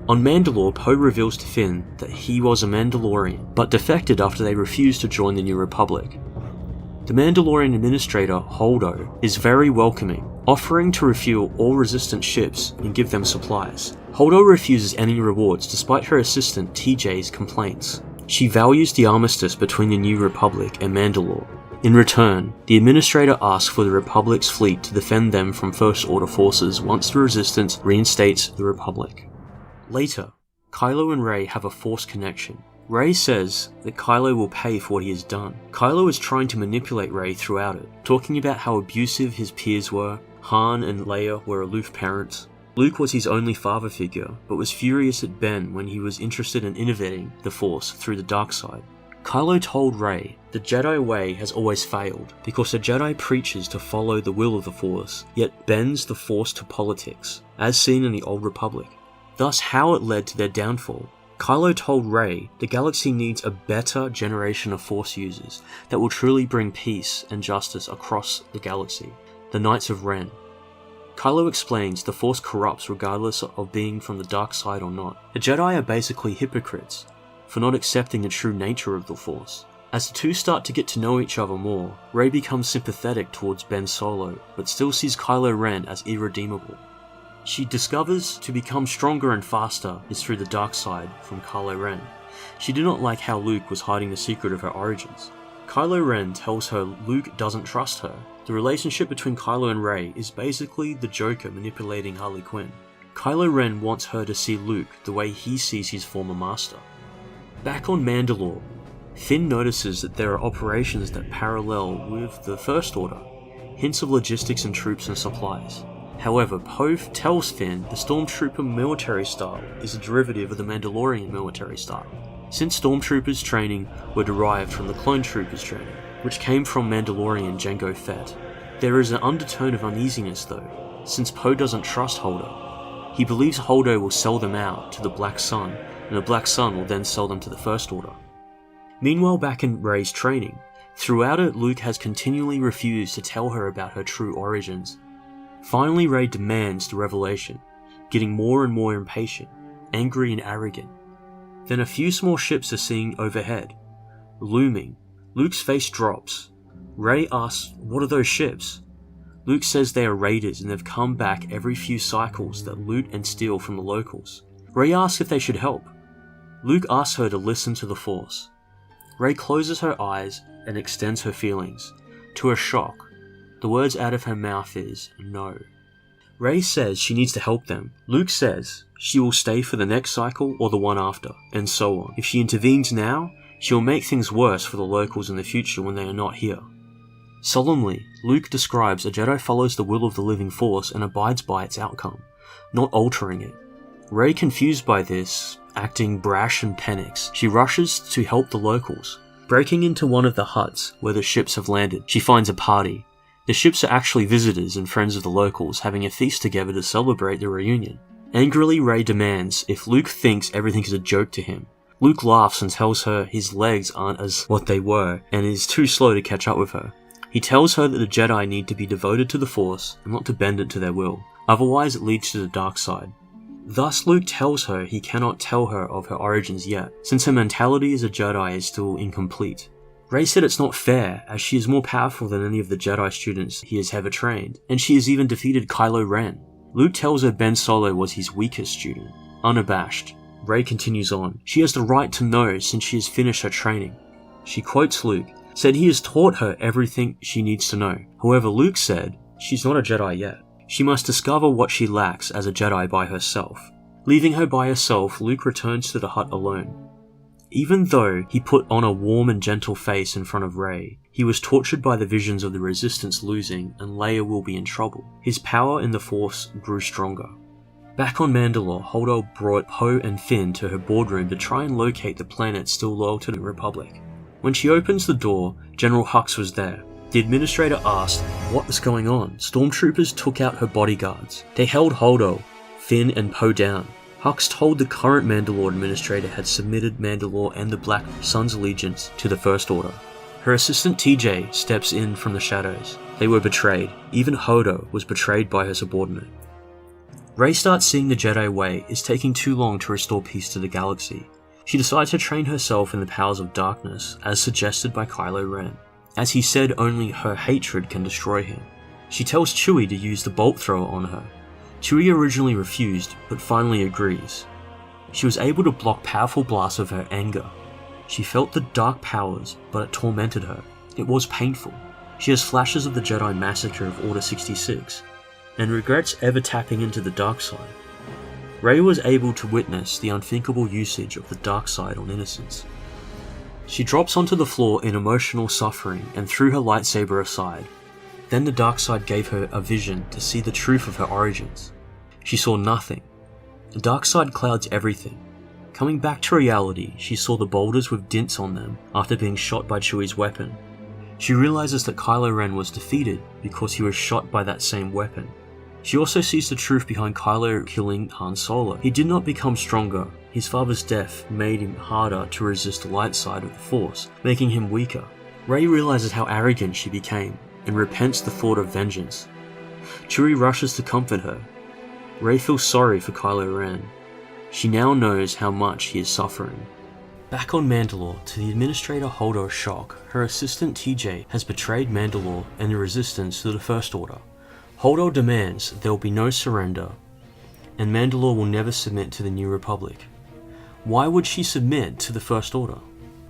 On Mandalore, Poe reveals to Finn that he was a Mandalorian, but defected after they refused to join the New Republic. The Mandalorian administrator, Holdo, is very welcoming, offering to refuel all resistant ships and give them supplies. Holdo refuses any rewards despite her assistant TJ's complaints. She values the armistice between the New Republic and Mandalore. In return, the administrator asks for the Republic's fleet to defend them from First Order forces once the Resistance reinstates the Republic. Later, Kylo and Rey have a Force connection. Rey says that Kylo will pay for what he has done. Kylo is trying to manipulate Rey throughout it, talking about how abusive his peers were. Han and Leia were aloof parents. Luke was his only father figure, but was furious at Ben when he was interested in innovating the Force through the dark side. Kylo told Rey the Jedi way has always failed because the Jedi preaches to follow the will of the Force, yet bends the Force to politics, as seen in the Old Republic. Thus how it led to their downfall. Kylo told Rey the galaxy needs a better generation of Force users that will truly bring peace and justice across the galaxy, the Knights of Ren. Kylo explains the Force corrupts regardless of being from the dark side or not. The Jedi are basically hypocrites for not accepting the true nature of the Force. As the two start to get to know each other more, Rey becomes sympathetic towards Ben Solo, but still sees Kylo Ren as irredeemable. She discovers to become stronger and faster is through the dark side from Kylo Ren. She did not like how Luke was hiding the secret of her origins. Kylo Ren tells her Luke doesn't trust her. The relationship between Kylo and Rey is basically the Joker manipulating Harley Quinn. Kylo Ren wants her to see Luke the way he sees his former master. Back on Mandalore, Finn notices that there are operations that parallel with the First Order, hints of logistics and troops and supplies. However, Poe tells Finn the Stormtrooper military style is a derivative of the Mandalorian military style, since Stormtroopers' training were derived from the Clone Troopers' training, which came from Mandalorian Jango Fett. There is an undertone of uneasiness though, since Poe doesn't trust Holdo. He believes Holdo will sell them out to the Black Sun, and the Black Sun will then sell them to the First Order. Meanwhile, back in Rey's training, throughout it Luke has continually refused to tell her about her true origins. Finally, Rey demands the revelation, getting more and more impatient, angry and arrogant. Then a few small ships are seen overhead, looming. Luke's face drops. Rey asks, "What are those ships?" Luke says they are raiders and they've come back every few cycles that loot and steal from the locals. Rey asks if they should help. Luke asks her to listen to the Force. Rey closes her eyes and extends her feelings. To her shock, the words out of her mouth is, "No." Rey says she needs to help them. Luke says she will stay for the next cycle or the one after, and so on. If she intervenes now, she will make things worse for the locals in the future when they are not here. Solemnly, Luke describes a Jedi follows the will of the living Force and abides by its outcome, not altering it. Rey, confused by this, acting brash and panics, she rushes to help the locals. Breaking into one of the huts where the ships have landed, she finds a party. The ships are actually visitors and friends of the locals having a feast together to celebrate the reunion. Angrily, Rey demands if Luke thinks everything is a joke to him. Luke laughs and tells her his legs aren't as what they were and is too slow to catch up with her. He tells her that the Jedi need to be devoted to the Force and not to bend it to their will, otherwise it leads to the dark side. Thus Luke tells her he cannot tell her of her origins yet, since her mentality as a Jedi is still incomplete. Rey said it's not fair, as she is more powerful than any of the Jedi students he has ever trained, and she has even defeated Kylo Ren. Luke tells her Ben Solo was his weakest student. Unabashed, Rey continues on. She has the right to know since she has finished her training. She quotes Luke, said he has taught her everything she needs to know. However, Luke said she's not a Jedi yet. She must discover what she lacks as a Jedi by herself. Leaving her by herself, Luke returns to the hut alone. Even though he put on a warm and gentle face in front of Rey, he was tortured by the visions of the Resistance losing and Leia will be in trouble. His power in the Force grew stronger. Back on Mandalore, Holdo brought Poe and Finn to her boardroom to try and locate the planet still loyal to the Republic. When she opens the door, General Hux was there. The administrator asked what was going on. Stormtroopers took out her bodyguards. They held Holdo, Finn and Poe down. Hux told the current Mandalore administrator had submitted Mandalore and the Black Sun's allegiance to the First Order. Her assistant TJ steps in from the shadows. They were betrayed. Even Holdo was betrayed by her subordinate. Rey starts seeing the Jedi way is taking too long to restore peace to the galaxy. She decides to train herself in the powers of darkness, as suggested by Kylo Ren, as he said only her hatred can destroy him. She tells Chewie to use the bolt thrower on her. Chewie originally refused, but finally agrees. She was able to block powerful blasts of her anger. She felt the dark powers, but it tormented her. It was painful. She has flashes of the Jedi massacre of Order 66, and regrets ever tapping into the dark side. Rey was able to witness the unthinkable usage of the dark side on innocents. She drops onto the floor in emotional suffering and threw her lightsaber aside. Then the dark side gave her a vision to see the truth of her origins. She saw nothing. The dark side clouds everything. Coming back to reality, she saw the boulders with dints on them after being shot by Chewie's weapon. She realizes that Kylo Ren was defeated because he was shot by that same weapon. She also sees the truth behind Kylo killing Han Solo. He did not become stronger. His father's death made him harder to resist the light side of the Force, making him weaker. Rey realizes how arrogant she became, and repents the thought of vengeance. Chewie rushes to comfort her. Rey feels sorry for Kylo Ren. She now knows how much he is suffering. Back on Mandalore, to the Administrator Holdo's shock, her assistant TJ has betrayed Mandalore and the Resistance to the First Order. Holdo demands there will be no surrender, and Mandalore will never submit to the New Republic. Why would she submit to the First Order?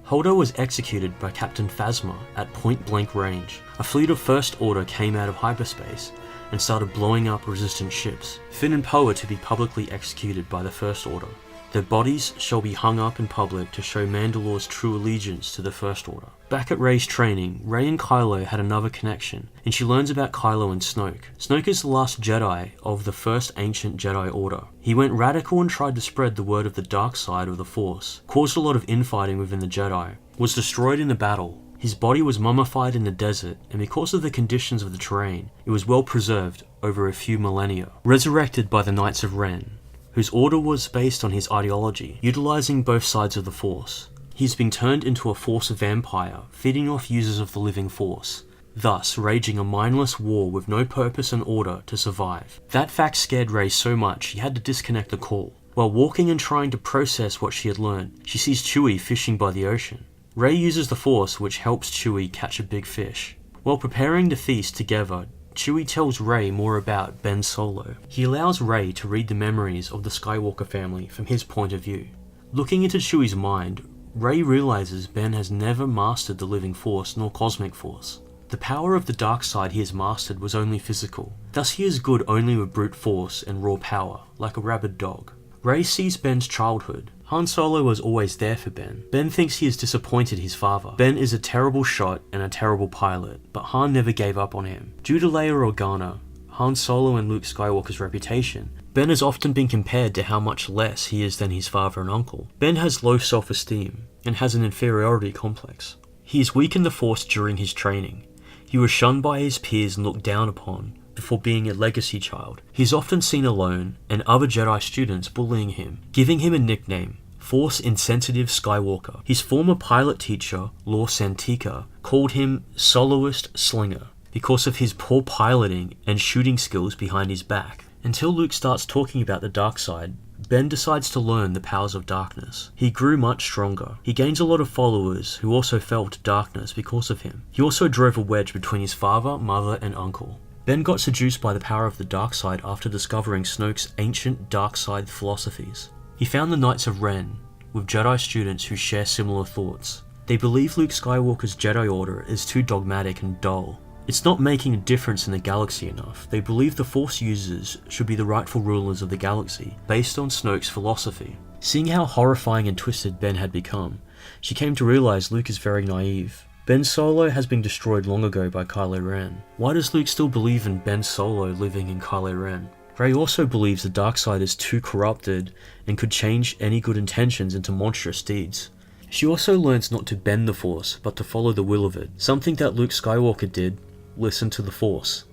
Holdo was executed by Captain Phasma at point-blank range. A fleet of First Order came out of hyperspace and started blowing up resistance ships. Finn and Poe are to be publicly executed by the First Order. Their bodies shall be hung up in public to show Mandalore's true allegiance to the First Order. Back at Rey's training, Rey and Kylo had another connection, and she learns about Kylo and Snoke. Snoke is the last Jedi of the first ancient Jedi Order. He went radical and tried to spread the word of the dark side of the Force, caused a lot of infighting within the Jedi, was destroyed in the battle. His body was mummified in the desert, and because of the conditions of the terrain, it was well preserved over a few millennia. Resurrected by the Knights of Ren, whose order was based on his ideology, utilizing both sides of the Force. He's been turned into a Force vampire, feeding off users of the living Force, thus raging a mindless war with no purpose and order to survive. That fact scared Rey so much she had to disconnect the call. While walking and trying to process what she had learned, she sees Chewie fishing by the ocean. Rey uses the Force, which helps Chewie catch a big fish. While preparing to feast together, Chewie tells Rey more about Ben Solo. He allows Rey to read the memories of the Skywalker family from his point of view. Looking into Chewie's mind, Rey realizes Ben has never mastered the living Force nor cosmic Force. The power of the dark side he has mastered was only physical, thus he is good only with brute force and raw power, like a rabid dog. Rey sees Ben's childhood. Han Solo was always there for Ben. Ben thinks he has disappointed his father. Ben is a terrible shot and a terrible pilot, but Han never gave up on him. Due to Leia Organa, Han Solo and Luke Skywalker's reputation, Ben has often been compared to how much less he is than his father and uncle. Ben has low self-esteem and has an inferiority complex. He is weak in the Force during his training. He was shunned by his peers and looked down upon before being a legacy child. He is often seen alone and other Jedi students bullying him, giving him a nickname, Force Insensitive Skywalker. His former pilot teacher, Lor Santika, called him Soloist Slinger because of his poor piloting and shooting skills behind his back. Until Luke starts talking about the dark side, Ben decides to learn the powers of darkness. He grew much stronger. He gains a lot of followers who also fell to darkness because of him. He also drove a wedge between his father, mother, and uncle. Ben got seduced by the power of the dark side after discovering Snoke's ancient dark side philosophies. He found the Knights of Ren, with Jedi students who share similar thoughts. They believe Luke Skywalker's Jedi Order is too dogmatic and dull. It's not making a difference in the galaxy enough. They believe the Force users should be the rightful rulers of the galaxy, based on Snoke's philosophy. Seeing how horrifying and twisted Ben had become, she came to realize Luke is very naive. Ben Solo has been destroyed long ago by Kylo Ren. Why does Luke still believe in Ben Solo living in Kylo Ren? Rey also believes the dark side is too corrupted and could change any good intentions into monstrous deeds. She also learns not to bend the Force, but to follow the will of it, something that Luke Skywalker did, listen to the Force.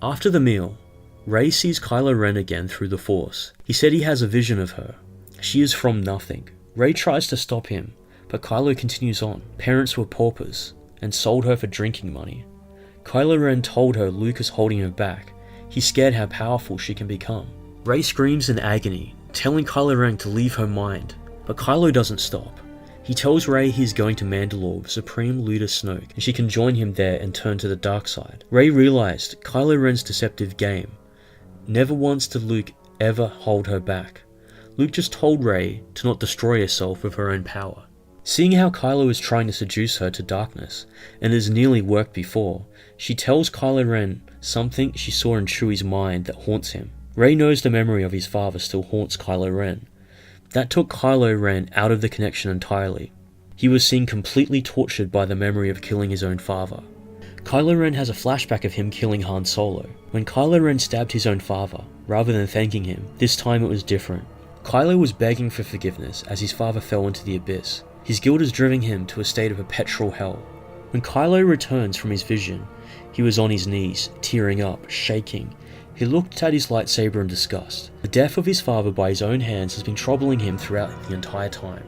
After the meal, Rey sees Kylo Ren again through the Force. He said he has a vision of her. She is from nothing. Rey tries to stop him, but Kylo continues on. Parents were paupers, and sold her for drinking money. Kylo Ren told her Luke is holding her back. He's scared how powerful she can become. Rey screams in agony, telling Kylo Ren to leave her mind, but Kylo doesn't stop. He tells Rey he is going to Mandalore with Supreme Leader Snoke, and she can join him there and turn to the dark side. Rey realized Kylo Ren's deceptive game. Never once did Luke ever hold her back. Luke just told Rey to not destroy herself with her own power. Seeing how Kylo is trying to seduce her to darkness, and has nearly worked before, she tells Kylo Ren something she saw in Chewie's mind that haunts him. Rey knows the memory of his father still haunts Kylo Ren. That took Kylo Ren out of the connection entirely. He was seen completely tortured by the memory of killing his own father. Kylo Ren has a flashback of him killing Han Solo. When Kylo Ren stabbed his own father, rather than thanking him, this time it was different. Kylo was begging for forgiveness as his father fell into the abyss. His guilt is driving him to a state of perpetual hell. When Kylo returns from his vision, he was on his knees, tearing up, shaking. He looked at his lightsaber in disgust. The death of his father by his own hands has been troubling him throughout the entire time.